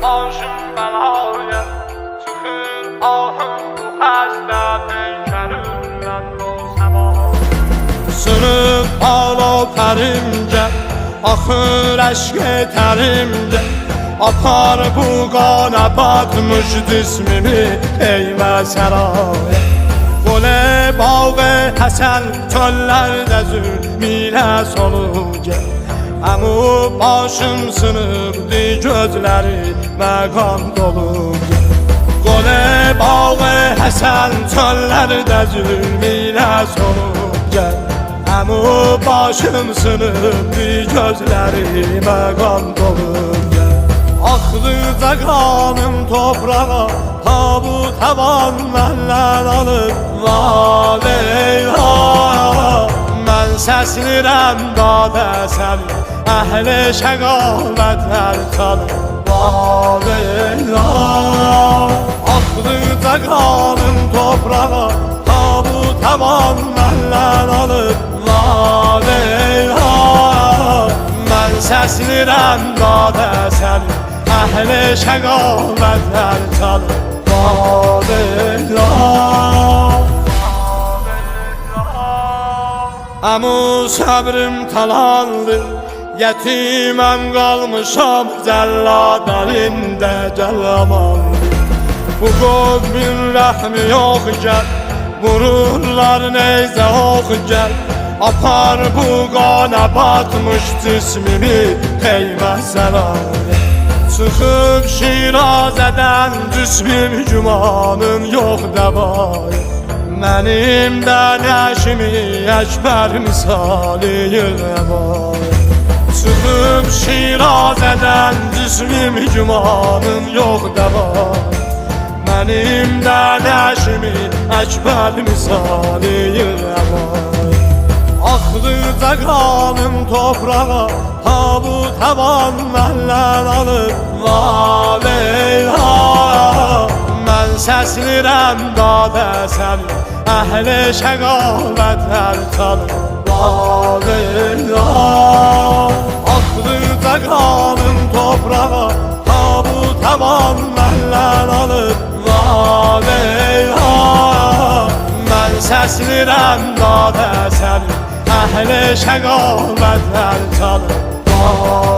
başım belaya çıkır ahım bu həslətin şərindən o səma. Sınıp alo pərimcə, axır əşq tərimcə, apar bu qana batmış cismimi eymə səraya. Gole bağı həsən çöllerde zülmiyle soluca, Əmu başım sınıbdı gözləri məqam doluca. Gole bağı həsən çöllerde zülmiyle soluca, Əmu başım sınıbdı gözləri məqam doluca. Axdıca qanım toprağa, tabut həvan məndən alıb Valeyha. Mən səslirəm dadə səni, əhli şəqavətlər çalıb Valeyha. Axdıca qanım toprağa, tabut həvan məndən alıb Valeyha. Mən səslirəm dadə səni, əhli şəqavətlər çalıb Valeyha. Əmu səbrim talandı, yetiməm qalmışam cəllad əlində cəllamandı. Bu qovmin rəhmi yox gəl, vururlar neyzə ox gəl, apar bu qana batmış cismimi eymə səraya. Çıxıb Şirazədən cismim gümanın yox dəvayı, mənim də nəşimi əkbər misali yığəvayı. Çıxıb Şirazədən cismim gümanın yox dəvayı, mənim də nəşimi əkbər misali yığəvayı. Axdıca qanım toprağa, tabut həvan məndən alıb Valeyha. Mən səslirəm dadə səni, əhli şəqavətlər çalıb Valeyha. Axdıca qanım toprağa, tabut həvan məndən alıb Valeyha. Mən səslirəm dadə səni, əhli şəqavətlər çalıb Valeyha.